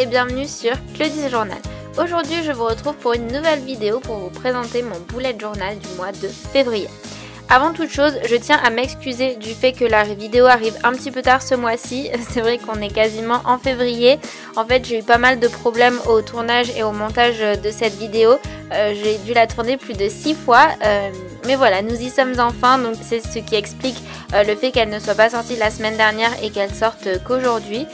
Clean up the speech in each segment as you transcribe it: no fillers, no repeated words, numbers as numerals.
et bienvenue sur Claudie's Journal. Aujourd'hui je vous retrouve pour une nouvelle vidéo pour vous présenter mon bullet journal du mois de février. Avant toute chose, je tiens à m'excuser du fait que la vidéo arrive un petit peu tard ce mois-ci. C'est vrai qu'on est quasiment en février. En fait, j'ai eu pas mal de problèmes au tournage et au montage de cette vidéo. J'ai dû la tourner plus de 6 fois. Mais voilà, nous y sommes enfin. Donc c'est ce qui explique le fait qu'elle ne soit pas sortie la semaine dernière et qu'elle sorte qu'aujourd'hui.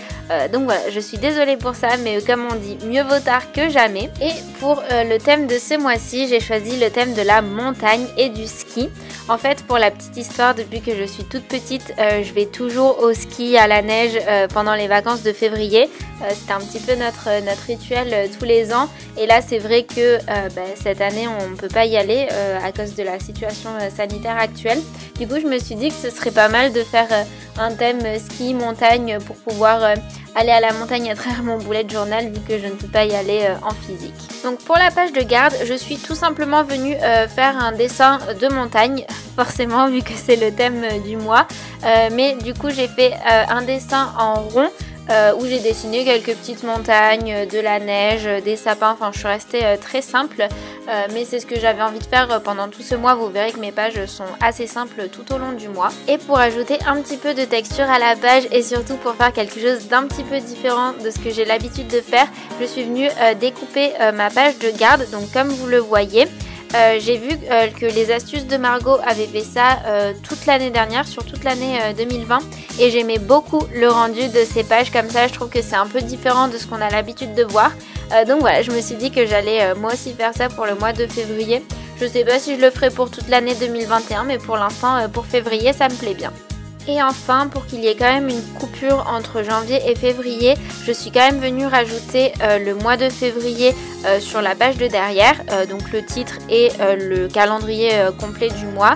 Donc voilà, je suis désolée pour ça, mais comme on dit, mieux vaut tard que jamais. Et pour le thème de ce mois-ci, j'ai choisi le thème de la montagne et du ski. En fait, pour la petite histoire, depuis que je suis toute petite, je vais toujours au ski, à la neige pendant les vacances de février. C'était un petit peu notre rituel tous les ans. Et là, c'est vrai que cette année, on ne peut pas y aller à cause de la situation sanitaire actuelle. Du coup, je me suis dit que ce serait pas mal de faire un thème ski, montagne pour pouvoir aller à la montagne à travers mon bullet journal vu que je ne peux pas y aller en physique. Donc pour la page de garde, je suis tout simplement venue faire un dessin de montagne, forcément vu que c'est le thème du mois. Mais du coup j'ai fait un dessin en rond où j'ai dessiné quelques petites montagnes, de la neige, des sapins, enfin je suis restée très simple. Mais c'est ce que j'avais envie de faire pendant tout ce mois. Vous verrez que mes pages sont assez simples tout au long du mois. Et pour ajouter un petit peu de texture à la page et surtout pour faire quelque chose d'un petit peu différent de ce que j'ai l'habitude de faire, je suis venue découper ma page de garde. Donc comme vous le voyez, j'ai vu que les astuces de Margot avaient fait ça toute l'année dernière, sur toute l'année 2020, et j'aimais beaucoup le rendu de ces pages comme ça. Je trouve que c'est un peu différent de ce qu'on a l'habitude de voir. Donc voilà, je me suis dit que j'allais moi aussi faire ça pour le mois de février. Je sais pas si je le ferai pour toute l'année 2021, mais pour l'instant, pour février, ça me plaît bien. Et enfin, pour qu'il y ait quand même une coupure entre janvier et février, je suis quand même venue rajouter le mois de février sur la page de derrière, donc le titre et le calendrier complet du mois.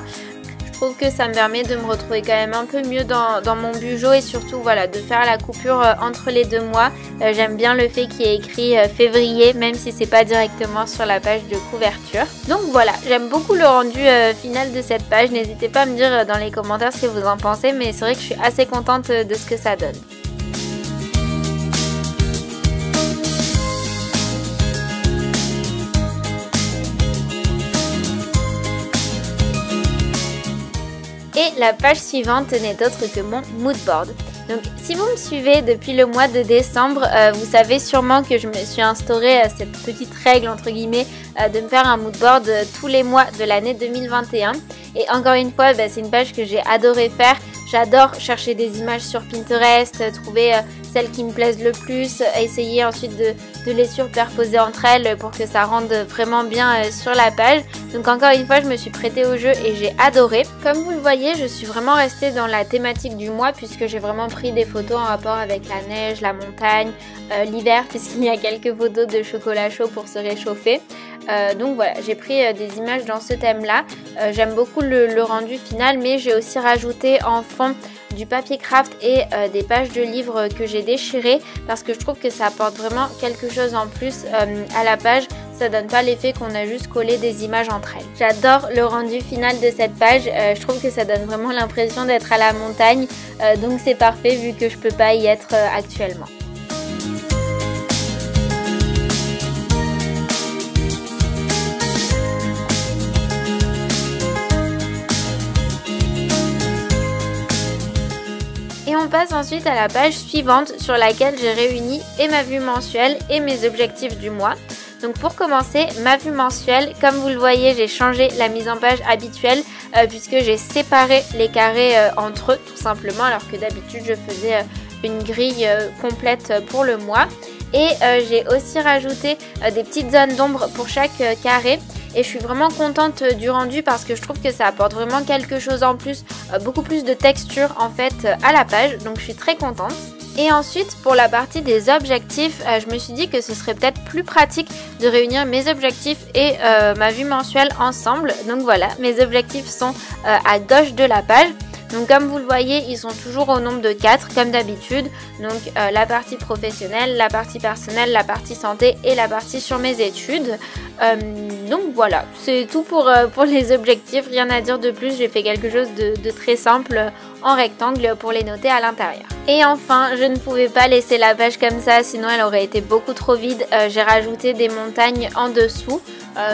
Je trouve que ça me permet de me retrouver quand même un peu mieux dans mon bugeot et surtout voilà, de faire la coupure entre les deux mois. J'aime bien le fait qu'il y ait écrit février, même si c'est pas directement sur la page de couverture. Donc voilà, j'aime beaucoup le rendu final de cette page. N'hésitez pas à me dire dans les commentaires ce que vous en pensez, mais c'est vrai que je suis assez contente de ce que ça donne. Et la page suivante n'est autre que mon mood board. Donc si vous me suivez depuis le mois de décembre, vous savez sûrement que je me suis instaurée cette petite règle entre guillemets de me faire un mood board tous les mois de l'année 2021. Et encore une fois, c'est une page que j'ai adoré faire. J'adore chercher des images sur Pinterest, trouver celles qui me plaisent le plus, essayer ensuite de les superposer entre elles pour que ça rende vraiment bien sur la page. Donc encore une fois, je me suis prêtée au jeu et j'ai adoré. Comme vous le voyez, je suis vraiment restée dans la thématique du mois puisque j'ai vraiment pris des photos en rapport avec la neige, la montagne, l'hiver puisqu'il y a quelques photos de chocolat chaud pour se réchauffer. Donc voilà, j'ai pris des images dans ce thème là. J'aime beaucoup le rendu final, mais j'ai aussi rajouté en fond du papier craft et des pages de livres que j'ai déchirées parce que je trouve que ça apporte vraiment quelque chose en plus à la page. Ça donne pas l'effet qu'on a juste collé des images entre elles. J'adore le rendu final de cette page. Je trouve que ça donne vraiment l'impression d'être à la montagne. Donc c'est parfait vu que je peux pas y être actuellement. Et on passe ensuite à la page suivante sur laquelle j'ai réuni et ma vue mensuelle et mes objectifs du mois. Donc pour commencer, ma vue mensuelle, comme vous le voyez, j'ai changé la mise en page habituelle puisque j'ai séparé les carrés entre eux tout simplement, alors que d'habitude je faisais une grille complète pour le mois. Et j'ai aussi rajouté des petites zones d'ombre pour chaque carré. Et je suis vraiment contente du rendu parce que je trouve que ça apporte vraiment quelque chose en plus, beaucoup plus de texture en fait à la page, donc je suis très contente. Et ensuite pour la partie des objectifs, je me suis dit que ce serait peut-être plus pratique de réunir mes objectifs et ma vue mensuelle ensemble. Donc voilà, mes objectifs sont à gauche de la page. Donc comme vous le voyez, ils sont toujours au nombre de 4 comme d'habitude. Donc la partie professionnelle, la partie personnelle, la partie santé et la partie sur mes études. Donc voilà, c'est tout pour les objectifs, rien à dire de plus. J'ai fait quelque chose de très simple en rectangle pour les noter à l'intérieur. Et enfin, je ne pouvais pas laisser la page comme ça, sinon elle aurait été beaucoup trop vide. J'ai rajouté des montagnes en dessous,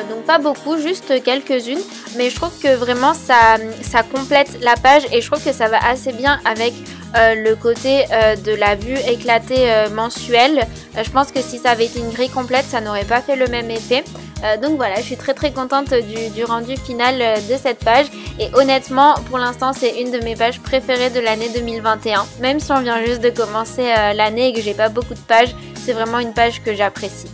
donc pas beaucoup, juste quelques-unes. Mais je trouve que vraiment ça complète la page et je trouve que ça va assez bien avec le côté de la vue éclatée mensuelle. Je pense que si ça avait été une grille complète, ça n'aurait pas fait le même effet. Donc voilà, je suis très contente du rendu final de cette page et honnêtement pour l'instant c'est une de mes pages préférées de l'année 2021. Même si on vient juste de commencer l'année et que j'ai pas beaucoup de pages, c'est vraiment une page que j'apprécie.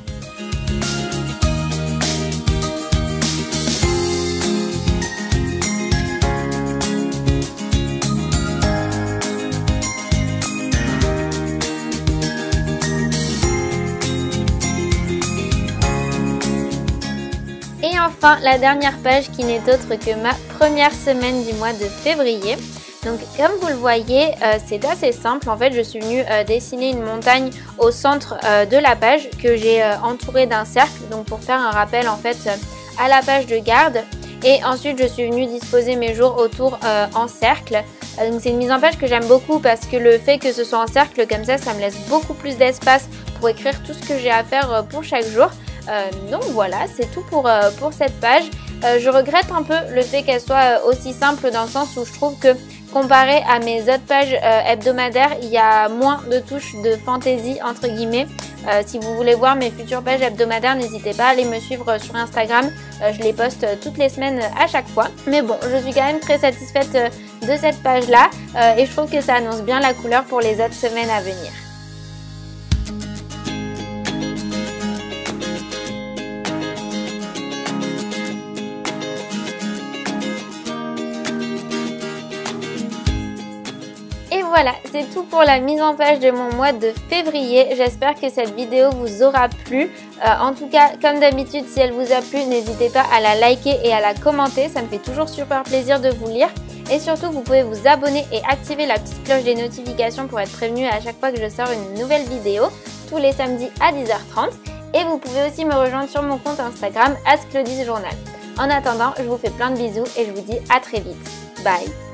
Et enfin, la dernière page qui n'est autre que ma première semaine du mois de février. Donc comme vous le voyez, c'est assez simple. En fait, je suis venue dessiner une montagne au centre de la page que j'ai entourée d'un cercle. Donc pour faire un rappel en fait à la page de garde. Et ensuite, je suis venue disposer mes jours autour en cercle. Donc c'est une mise en page que j'aime beaucoup parce que le fait que ce soit en cercle comme ça me laisse beaucoup plus d'espace pour écrire tout ce que j'ai à faire pour chaque jour. Donc voilà, c'est tout pour cette page. Je regrette un peu le fait qu'elle soit aussi simple dans le sens où je trouve que comparé à mes autres pages hebdomadaires, il y a moins de touches de fantaisie entre guillemets. Si vous voulez voir mes futures pages hebdomadaires, n'hésitez pas à aller me suivre sur Instagram. Je les poste toutes les semaines à chaque fois. Mais bon, je suis quand même très satisfaite de cette page-là et je trouve que ça annonce bien la couleur pour les autres semaines à venir. Voilà, c'est tout pour la mise en page de mon mois de février. J'espère que cette vidéo vous aura plu. En tout cas, comme d'habitude, si elle vous a plu, n'hésitez pas à la liker et à la commenter. Ça me fait toujours super plaisir de vous lire. Et surtout, vous pouvez vous abonner et activer la petite cloche des notifications pour être prévenu à chaque fois que je sors une nouvelle vidéo, tous les samedis à 10h30. Et vous pouvez aussi me rejoindre sur mon compte Instagram @claudisjournal. En attendant, je vous fais plein de bisous et je vous dis à très vite. Bye!